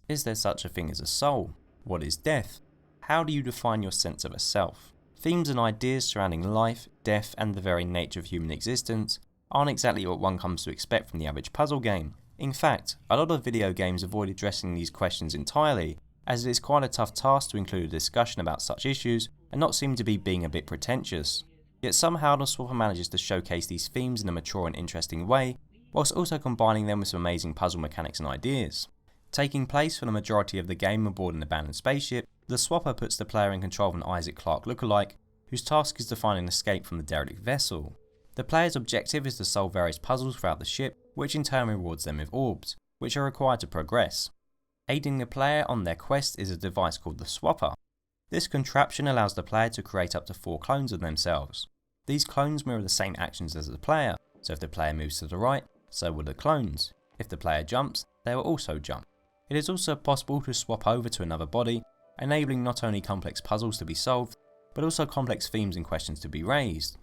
Is there such a thing as a soul? What is death? How do you define your sense of a self? Themes and ideas surrounding life, death, and the very nature of human existence aren't exactly what one comes to expect from the average puzzle game. In fact, a lot of video games avoid addressing these questions entirely, as it is quite a tough task to include a discussion about such issues and not seem to be being a bit pretentious. Yet somehow the Swapper manages to showcase these themes in a mature and interesting way, whilst also combining them with some amazing puzzle mechanics and ideas. Taking place for the majority of the game aboard an abandoned spaceship, the Swapper puts the player in control of an Isaac Clarke lookalike, whose task is to find an escape from the derelict vessel. The player's objective is to solve various puzzles throughout the ship, which in turn rewards them with orbs, which are required to progress. Aiding the player on their quest is a device called the Swapper. This contraption allows the player to create up to 4 clones of themselves. These clones mirror the same actions as the player, so if the player moves to the right, so will the clones. If the player jumps, they will also jump. It is also possible to swap over to another body, enabling not only complex puzzles to be solved, but also complex themes and questions to be raised.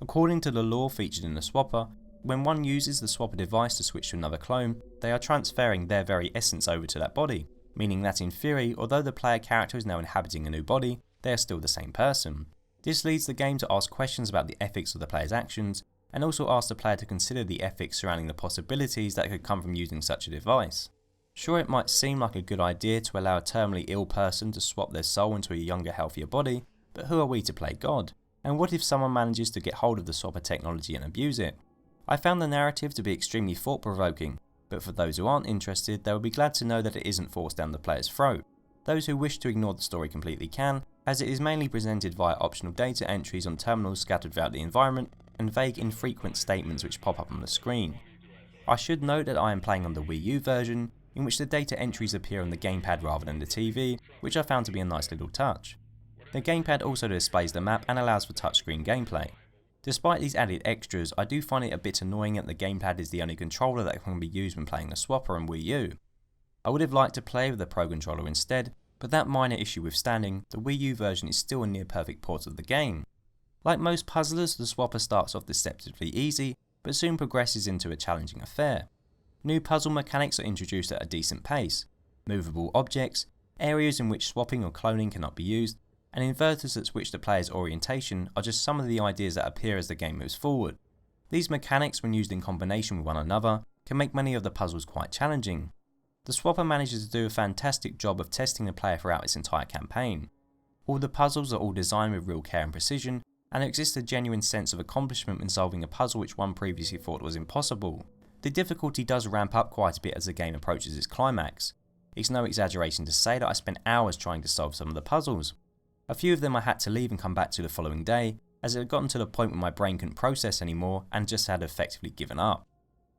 According to the lore featured in the Swapper, when one uses the Swapper device to switch to another clone, they are transferring their very essence over to that body, meaning that in theory, although the player character is now inhabiting a new body, they are still the same person. This leads the game to ask questions about the ethics of the player's actions, and also ask the player to consider the ethics surrounding the possibilities that could come from using such a device. Sure, it might seem like a good idea to allow a terminally ill person to swap their soul into a younger, healthier body, but who are we to play God? And what if someone manages to get hold of the Swapper technology and abuse it? I found the narrative to be extremely thought-provoking, but for those who aren't interested, they will be glad to know that it isn't forced down the player's throat. Those who wish to ignore the story completely can, as it is mainly presented via optional data entries on terminals scattered throughout the environment, and vague infrequent statements which pop up on the screen. I should note that I am playing on the Wii U version, in which the data entries appear on the gamepad rather than the TV, which I found to be a nice little touch. The gamepad also displays the map and allows for touchscreen gameplay. Despite these added extras, I do find it a bit annoying that the gamepad is the only controller that can be used when playing the Swapper and Wii U. I would have liked to play with the Pro Controller instead, but that minor issue withstanding, the Wii U version is still a near perfect port of the game. Like most puzzlers, the Swapper starts off deceptively easy, but soon progresses into a challenging affair. New puzzle mechanics are introduced at a decent pace, movable objects, areas in which swapping or cloning cannot be used, and inverters that switch the player's orientation are just some of the ideas that appear as the game moves forward. These mechanics, when used in combination with one another, can make many of the puzzles quite challenging. The Swapper manages to do a fantastic job of testing the player throughout its entire campaign. All the puzzles are all designed with real care and precision, and there exists a genuine sense of accomplishment when solving a puzzle which one previously thought was impossible. The difficulty does ramp up quite a bit as the game approaches its climax. It's no exaggeration to say that I spent hours trying to solve some of the puzzles. A few of them I had to leave and come back to the following day, as it had gotten to the point where my brain couldn't process anymore and just had effectively given up.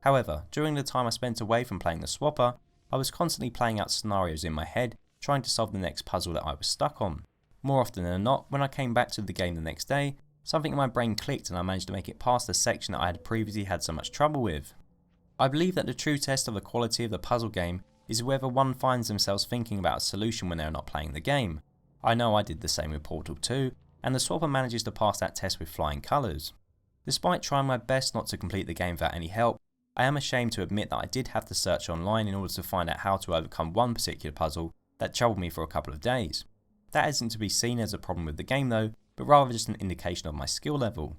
However, during the time I spent away from playing the Swapper, I was constantly playing out scenarios in my head, trying to solve the next puzzle that I was stuck on. More often than not, when I came back to the game the next day, something in my brain clicked and I managed to make it past the section that I had previously had so much trouble with. I believe that the true test of the quality of the puzzle game is whether one finds themselves thinking about a solution when they are not playing the game. I know I did the same with Portal 2, and the Swapper manages to pass that test with flying colours. Despite trying my best not to complete the game without any help, I am ashamed to admit that I did have to search online in order to find out how to overcome one particular puzzle that troubled me for a couple of days. That isn't to be seen as a problem with the game though, but rather just an indication of my skill level.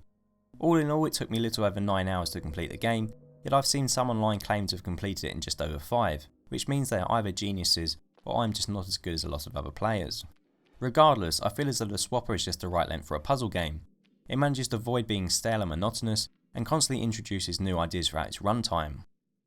All in all, it took me a little over 9 hours to complete the game, yet I've seen some online claim to have completed it in just over 5, which means they are either geniuses or I'm just not as good as a lot of other players. Regardless, I feel as though the Swapper is just the right length for a puzzle game. It manages to avoid being stale and monotonous, and constantly introduces new ideas throughout its runtime.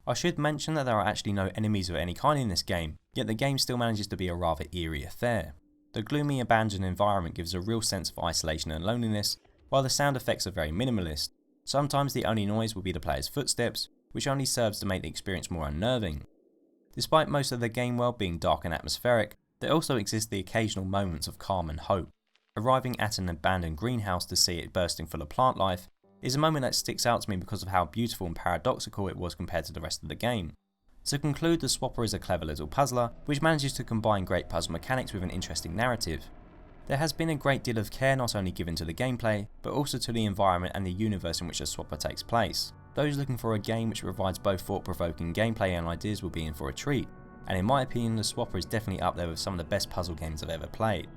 I should mention that there are actually no enemies of any kind in this game, yet the game still manages to be a rather eerie affair. The gloomy abandoned environment gives a real sense of isolation and loneliness, while the sound effects are very minimalist. Sometimes the only noise will be the player's footsteps, which only serves to make the experience more unnerving. Despite most of the game world being dark and atmospheric, there also exist the occasional moments of calm and hope. Arriving at an abandoned greenhouse to see it bursting full of plant life is a moment that sticks out to me because of how beautiful and paradoxical it was compared to the rest of the game. To conclude, the Swapper is a clever little puzzler, which manages to combine great puzzle mechanics with an interesting narrative. There has been a great deal of care not only given to the gameplay, but also to the environment and the universe in which the Swapper takes place. Those looking for a game which provides both thought-provoking gameplay and ideas will be in for a treat. and in my opinion the Swapper is definitely up there with some of the best puzzle games I've ever played.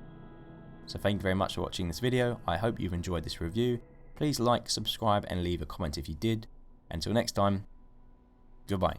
So thank you very much for watching this video. I hope you've enjoyed this review. Please like, subscribe and leave a comment if you did. Until next time, goodbye.